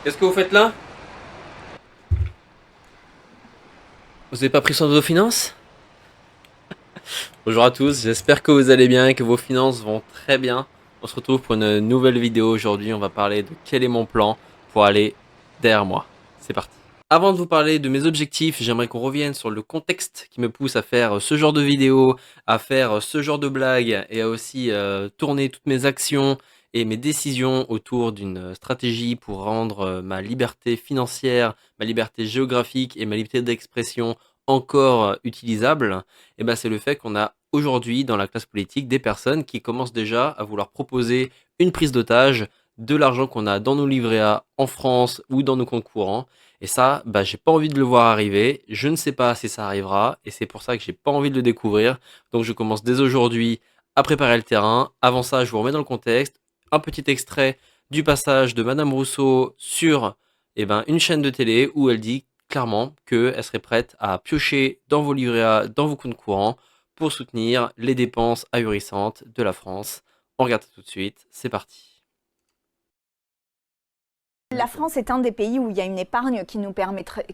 Qu'est-ce que vous faites là? Vous avez pas pris soin de vos finances? Bonjour à tous, j'espère que vous allez bien et que vos finances vont très bien. On se retrouve pour une nouvelle vidéo aujourd'hui. On va parler de quel est mon plan pour aller derrière moi. C'est parti. Avant de vous parler de mes objectifs, j'aimerais qu'on revienne sur le contexte qui me pousse à faire ce genre de vidéo, à faire ce genre de blagues et à aussi tourner toutes mes actions et mes décisions autour d'une stratégie pour rendre ma liberté financière, ma liberté géographique et ma liberté d'expression encore utilisable. Et ben c'est le fait qu'on a aujourd'hui dans la classe politique des personnes qui commencent déjà à vouloir proposer une prise d'otage de l'argent qu'on a dans nos livrets A en France ou dans nos comptes courants. Et ça, bah, j'ai pas envie de le voir arriver. Je ne sais pas si ça arrivera. Et c'est pour ça que j'ai pas envie de le découvrir. Donc je commence dès aujourd'hui à préparer le terrain. Avant ça, je vous remets dans le contexte. Un petit extrait du passage de Madame Rousseau sur une chaîne de télé où elle dit clairement qu'elle serait prête à piocher dans vos livrets A, dans vos comptes courants pour soutenir les dépenses ahurissantes de la France. On regarde ça tout de suite. C'est parti. La France est un des pays où il y a une épargne qui nous permettrait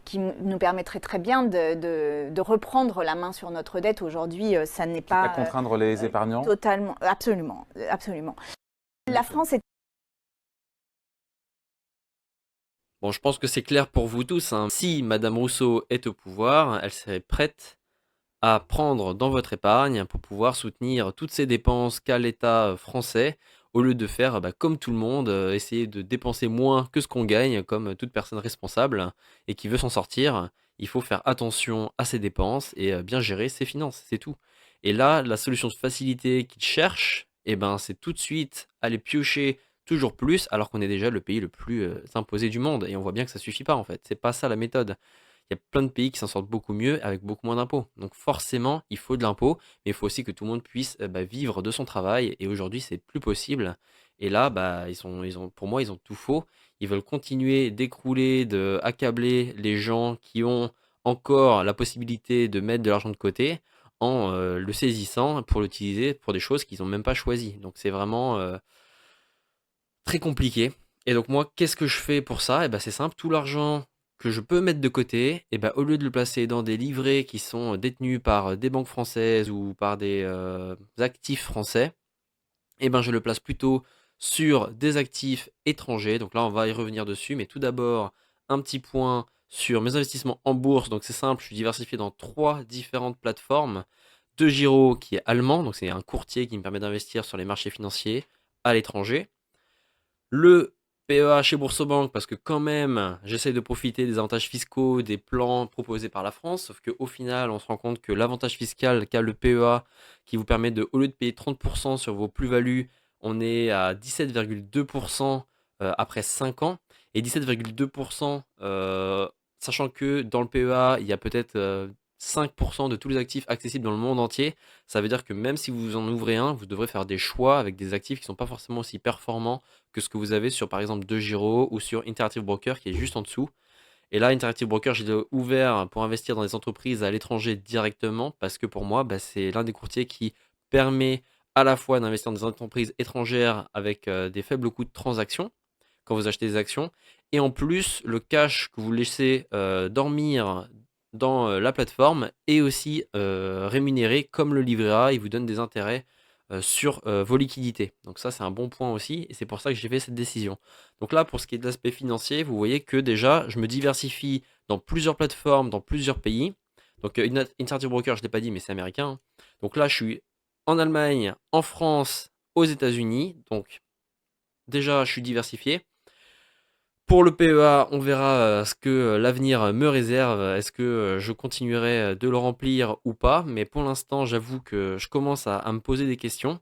très bien de reprendre la main sur notre dette. Aujourd'hui, ça n'est Quitte à pas contraindre les épargnants. totalement, absolument, absolument. La France est Bon, je pense que c'est clair pour vous tous, hein. Si Madame Rousseau est au pouvoir, elle serait prête à prendre dans votre épargne pour pouvoir soutenir toutes ces dépenses qu'a l'État français, au lieu de faire comme tout le monde, essayer de dépenser moins que ce qu'on gagne, comme toute personne responsable et qui veut s'en sortir. Il faut faire attention à ses dépenses et bien gérer ses finances, c'est tout. Et là, la solution de facilité qu'il cherche, c'est tout de suite aller piocher toujours plus, alors qu'on est déjà le pays le plus imposé du monde. Et on voit bien que ça suffit pas en fait. C'est pas ça la méthode. Il y a plein de pays qui s'en sortent beaucoup mieux avec beaucoup moins d'impôts. Donc forcément, il faut de l'impôt, mais il faut aussi que tout le monde puisse vivre de son travail. Et aujourd'hui, c'est plus possible. Et là, pour moi, ils ont tout faux. Ils veulent continuer d'écrouler, de accabler les gens qui ont encore la possibilité de mettre de l'argent de côté en le saisissant pour l'utiliser pour des choses qu'ils n'ont même pas choisies. Donc c'est vraiment très compliqué. Et donc moi, qu'est-ce que je fais pour ça? Et ben c'est simple, tout l'argent que je peux mettre de côté, et ben au lieu de le placer dans des livrets qui sont détenus par des banques françaises ou par des actifs français, et ben je le place plutôt sur des actifs étrangers. Donc là, on va y revenir dessus, mais tout d'abord, un petit point sur mes investissements en bourse. Donc c'est simple, je suis diversifié dans trois différentes plateformes. De Giro qui est allemand, donc c'est un courtier qui me permet d'investir sur les marchés financiers à l'étranger. Le PEA chez Boursobank, parce que quand même, j'essaye de profiter des avantages fiscaux, des plans proposés par la France, sauf qu'au final, on se rend compte que l'avantage fiscal qu'a le PEA, qui vous permet de, au lieu de payer 30% sur vos plus-values, on est à 17,2% après 5 ans. Et 17,2%, sachant que dans le PEA, il y a peut-être 5% de tous les actifs accessibles dans le monde entier, ça veut dire que même si vous en ouvrez un, vous devrez faire des choix avec des actifs qui ne sont pas forcément aussi performants que ce que vous avez sur par exemple DeGiro ou sur Interactive Broker qui est juste en dessous. Et là, Interactive Broker, j'ai ouvert pour investir dans des entreprises à l'étranger directement parce que pour moi, c'est l'un des courtiers qui permet à la fois d'investir dans des entreprises étrangères avec des faibles coûts de transaction quand vous achetez des actions et en plus le cash que vous laissez dormir dans la plateforme est aussi rémunéré comme le livret A, il vous donne des intérêts sur vos liquidités. Donc ça, c'est un bon point aussi, et c'est pour ça que j'ai fait cette décision. Donc là, pour ce qui est de l'aspect financier, vous voyez que déjà, je me diversifie dans plusieurs plateformes, dans plusieurs pays. Donc Interactive Broker, je ne l'ai pas dit, mais c'est américain, hein. Donc là, je suis en Allemagne, en France, aux États-Unis. Donc déjà, je suis diversifié. Pour le PEA, on verra ce que l'avenir me réserve. Est-ce que je continuerai de le remplir ou pas? Mais pour l'instant, j'avoue que je commence à me poser des questions.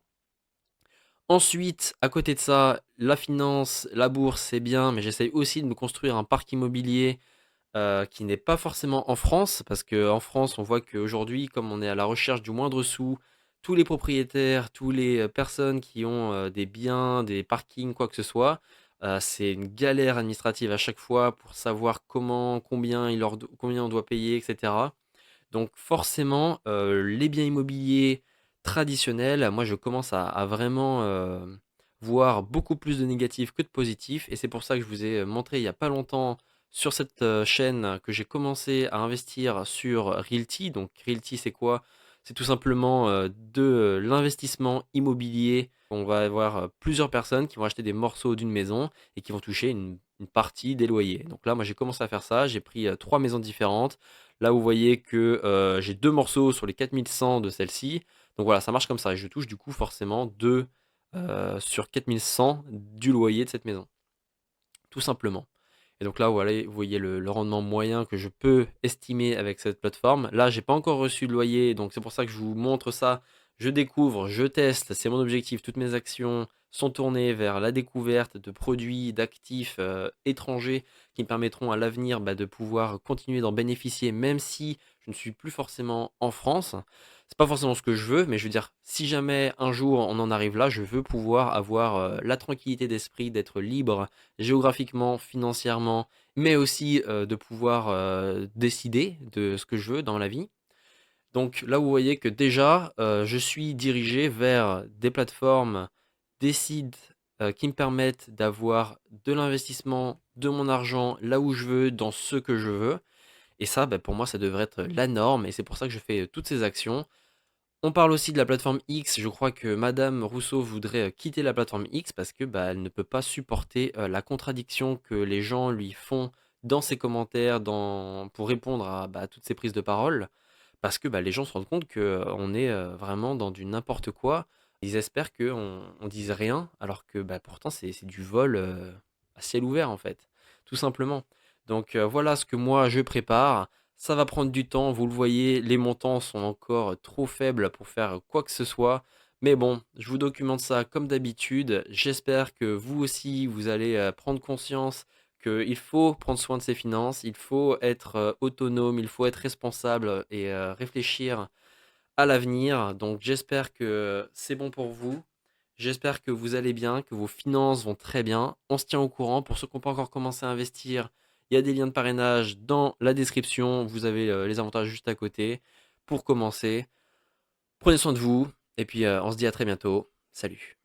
Ensuite, à côté de ça, la finance, la bourse, c'est bien, mais j'essaye aussi de me construire un parc immobilier qui n'est pas forcément en France, parce qu'en France, on voit qu'aujourd'hui, comme on est à la recherche du moindre sou, tous les propriétaires, toutes les personnes qui ont des biens, des parkings, quoi que ce soit, c'est une galère administrative à chaque fois pour savoir comment, combien on doit payer, etc. Donc forcément, les biens immobiliers traditionnels, moi je commence à vraiment voir beaucoup plus de négatifs que de positifs. Et c'est pour ça que je vous ai montré il n'y a pas longtemps sur cette chaîne que j'ai commencé à investir sur Realty. Donc Realty, c'est quoi? C'est tout simplement de l'investissement immobilier. On va avoir plusieurs personnes qui vont acheter des morceaux d'une maison et qui vont toucher une partie des loyers. Donc là, moi, j'ai commencé à faire ça. J'ai pris 3 maisons différentes. Là, vous voyez que j'ai 2 morceaux sur les 4100 de celle-ci. Donc voilà, ça marche comme ça. Et je touche du coup forcément 2 sur 4100 du loyer de cette maison. Tout simplement. Et donc là, voilà, vous voyez le rendement moyen que je peux estimer avec cette plateforme. Là, j'ai pas encore reçu de loyer, donc c'est pour ça que je vous montre ça. Je découvre, je teste, c'est mon objectif. Toutes mes actions sont tournées vers la découverte de produits, d'actifs étrangers qui me permettront à l'avenir de pouvoir continuer d'en bénéficier, même si je ne suis plus forcément en France. C'est pas forcément ce que je veux, mais je veux dire, si jamais un jour on en arrive là, je veux pouvoir avoir la tranquillité d'esprit, d'être libre géographiquement, financièrement, mais aussi de pouvoir décider de ce que je veux dans la vie. Donc là, vous voyez que déjà, je suis dirigé vers des plateformes, des sites qui me permettent d'avoir de l'investissement, de mon argent là où je veux, dans ce que je veux. Et ça, pour moi, ça devrait être la norme. Et c'est pour ça que je fais toutes ces actions. On parle aussi de la plateforme X. Je crois que Madame Rousseau voudrait quitter la plateforme X parce que elle ne peut pas supporter la contradiction que les gens lui font dans ses commentaires, pour répondre à toutes ces prises de parole, parce que les gens se rendent compte que on est vraiment dans du n'importe quoi. Ils espèrent qu'on on dise rien, alors que pourtant c'est du vol à ciel ouvert en fait, tout simplement. Donc voilà ce que moi je prépare. Ça va prendre du temps, vous le voyez, les montants sont encore trop faibles pour faire quoi que ce soit. Mais bon, je vous documente ça comme d'habitude. J'espère que vous aussi, vous allez prendre conscience qu'il faut prendre soin de ses finances, il faut être autonome, il faut être responsable et réfléchir à l'avenir. Donc j'espère que c'est bon pour vous. J'espère que vous allez bien, que vos finances vont très bien. On se tient au courant. Pour ceux qui n'ont pas encore commencé à investir, il y a des liens de parrainage dans la description. Vous avez les avantages juste à côté pour commencer. Prenez soin de vous et puis on se dit à très bientôt. Salut.